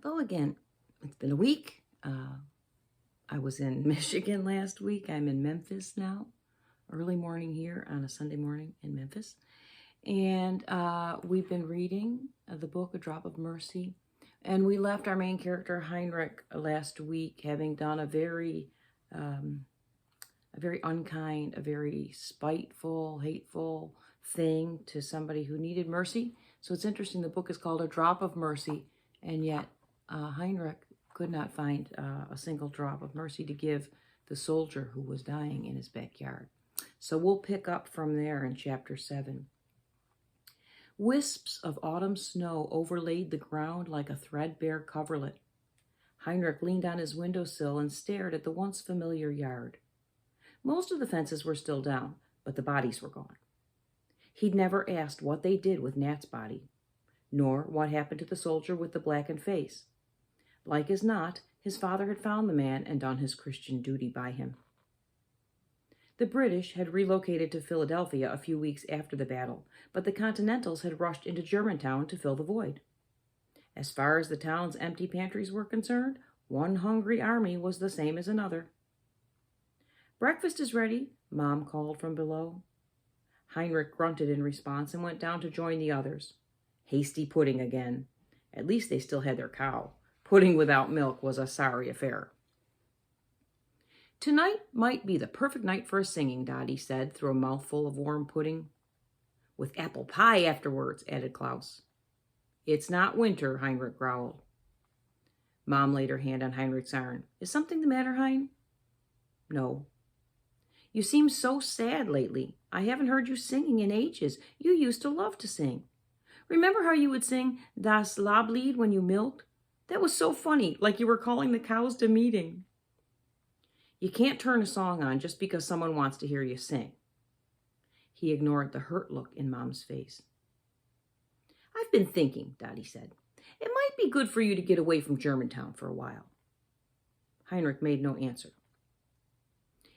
Hello again. It's been a week. I was in Michigan last week. I'm in Memphis now. Early morning here on a Sunday morning in Memphis. And we've been reading the book, A Drop of Mercy. And we left our main character, Heinrich, last week, having done a very unkind, a very spiteful, hateful thing to somebody who needed mercy. So it's interesting. The book is called A Drop of Mercy, and yet Heinrich could not find a single drop of mercy to give the soldier who was dying in his backyard. So we'll pick up from there in chapter 7. Wisps of autumn snow overlaid the ground like a threadbare coverlet. Heinrich leaned on his windowsill and stared at the once familiar yard. Most of the fences were still down, but the bodies were gone. He'd never asked what they did with Nat's body, nor what happened to the soldier with the blackened face. Like as not, his father had found the man and done his Christian duty by him. The British had relocated to Philadelphia a few weeks after the battle, but the Continentals had rushed into Germantown to fill the void. As far as the town's empty pantries were concerned, one hungry army was the same as another. "Breakfast is ready," Mom called from below. Heinrich grunted in response and went down to join the others. Hasty pudding again. At least they still had their cow. Pudding without milk was a sorry affair. "Tonight might be the perfect night for a singing," Dottie said through a mouthful of warm pudding. "With apple pie afterwards," added Klaus. "It's not winter," Heinrich growled. Mom laid her hand on Heinrich's arm. "Is something the matter, Hein?" "No." "You seem so sad lately. I haven't heard you singing in ages. You used to love to sing. Remember how you would sing Das Lablied when you milked? That was so funny, like you were calling the cows to meeting." "You can't turn a song on just because someone wants to hear you sing." He ignored the hurt look in Mom's face. "I've been thinking," Dottie said. "It might be good for you to get away from Germantown for a while." Heinrich made no answer.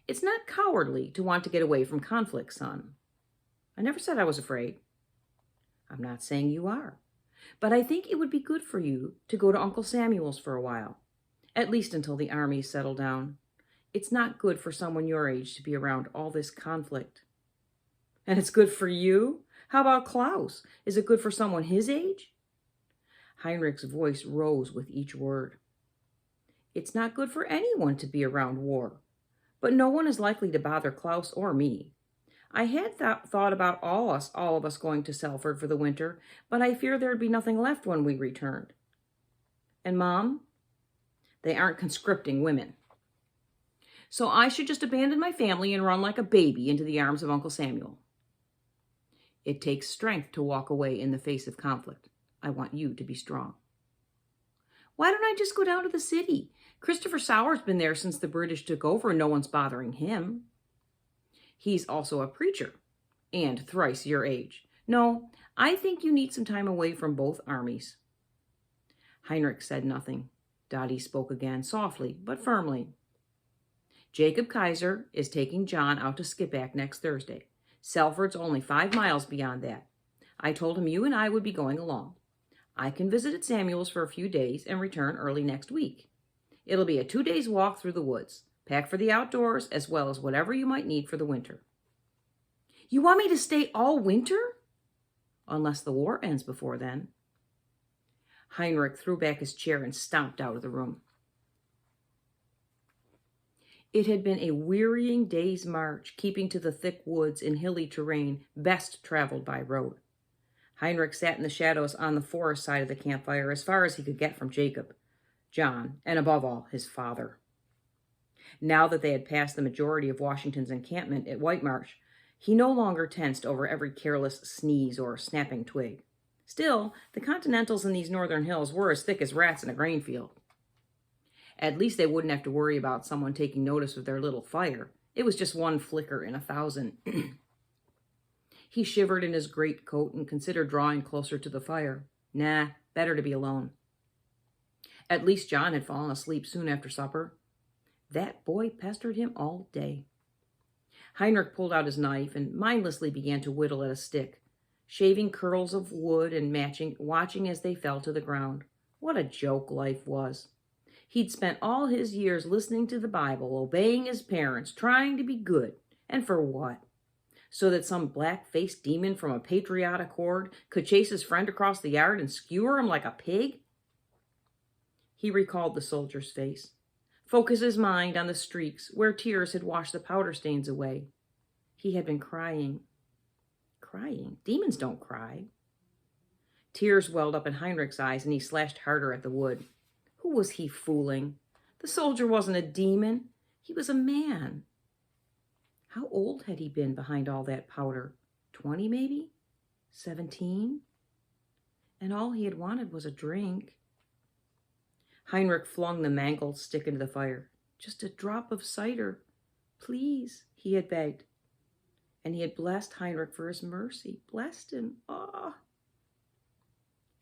"It's not cowardly to want to get away from conflict, son. I never said I was afraid." "I'm not saying you are. But I think it would be good for you to go to Uncle Samuel's for a while, at least until the armies settle down. It's not good for someone your age to be around all this conflict." "And it's good for you? How about Klaus? Is it good for someone his age?" Heinrich's voice rose with each word. "It's not good for anyone to be around war, but no one is likely to bother Klaus or me. I had thought about all of us going to Selford for the winter, but I fear there'd be nothing left when we returned. And Mom? They aren't conscripting women. So I should just abandon my family and run like a baby into the arms of Uncle Samuel." "It takes strength to walk away in the face of conflict. I want you to be strong." "Why don't I just go down to the city? Christopher Sauer's been there since the British took over and no one's bothering him." "He's also a preacher and thrice your age. No, I think you need some time away from both armies." Heinrich said nothing. Dottie spoke again, softly but firmly. "Jacob Kaiser is taking John out to Skippack next Thursday. Selford's only 5 miles beyond that. I told him you and I would be going along. I can visit at Samuel's for a few days and return early next week. It'll be a 2 days walk through the woods. Pack for the outdoors as well as whatever you might need for the winter." "You want me to stay all winter?" "Unless the war ends before then." Heinrich threw back his chair and stomped out of the room. It had been a wearying day's march, keeping to the thick woods and hilly terrain best traveled by road. Heinrich sat in the shadows on the forest side of the campfire as far as he could get from Jacob, John, and above all, his father. Now that they had passed the majority of Washington's encampment at White Marsh, he no longer tensed over every careless sneeze or snapping twig. Still, the Continentals in these northern hills were as thick as rats in a grain field. At least they wouldn't have to worry about someone taking notice of their little fire. It was just one flicker in 1,000. He shivered in his greatcoat and considered drawing closer to the fire. Nah, better to be alone. At least John had fallen asleep soon after supper. That boy pestered him all day. Heinrich pulled out his knife and mindlessly began to whittle at a stick, shaving curls of wood and watching as they fell to the ground. What a joke life was. He'd spent all his years listening to the Bible, obeying his parents, trying to be good. And for what? So that some black-faced demon from a patriotic horde could chase his friend across the yard and skewer him like a pig? He recalled the soldier's face, focused his mind on the streaks where tears had washed the powder stains away. He had been crying. Crying? Demons don't cry. Tears welled up in Heinrich's eyes, and he slashed harder at the wood. Who was he fooling? The soldier wasn't a demon. He was a man. How old had he been behind all that powder? 20, maybe? 17? And all he had wanted was a drink. Heinrich flung the mangled stick into the fire. Just a drop of cider. Please, he had begged. And he had blessed Heinrich for his mercy. Blessed him. Ah!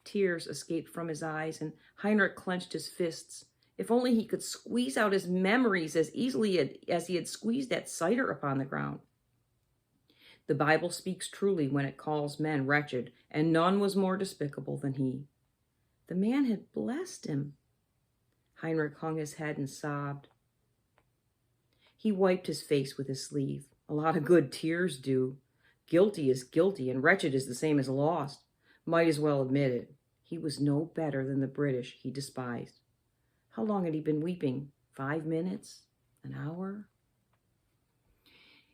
Tears escaped from his eyes, and Heinrich clenched his fists. If only he could squeeze out his memories as easily as he had squeezed that cider upon the ground. The Bible speaks truly when it calls men wretched, and none was more despicable than he. The man had blessed him. Heinrich hung his head and sobbed. He wiped his face with his sleeve. A lot of good tears do. Guilty is guilty, and wretched is the same as lost. Might as well admit it. He was no better than the British he despised. How long had he been weeping? 5 minutes? An hour?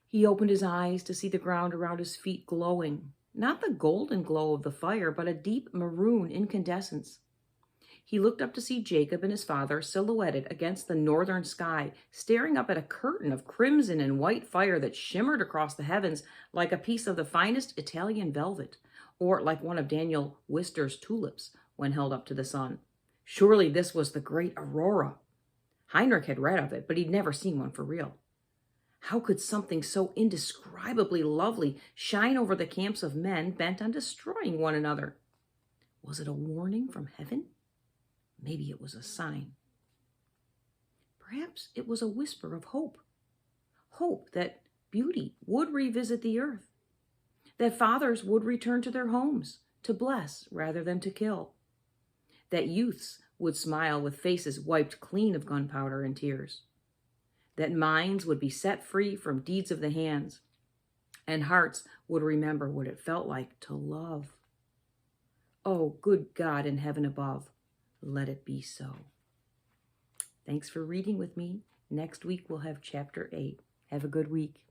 He opened his eyes to see the ground around his feet glowing. Not the golden glow of the fire, but a deep maroon incandescence. He looked up to see Jacob and his father silhouetted against the northern sky, staring up at a curtain of crimson and white fire that shimmered across the heavens like a piece of the finest Italian velvet, or like one of Daniel Wister's tulips when held up to the sun. Surely this was the great aurora. Heinrich had read of it, but he'd never seen one for real. How could something so indescribably lovely shine over the camps of men bent on destroying one another? Was it a warning from heaven? Maybe it was a sign. Perhaps it was a whisper of hope. Hope that beauty would revisit the earth, that fathers would return to their homes to bless rather than to kill, that youths would smile with faces wiped clean of gunpowder and tears, that minds would be set free from deeds of the hands, and hearts would remember what it felt like to love. Oh, good God in heaven above, let it be so. Thanks for reading with me. Next week we'll have chapter 8. Have a good week.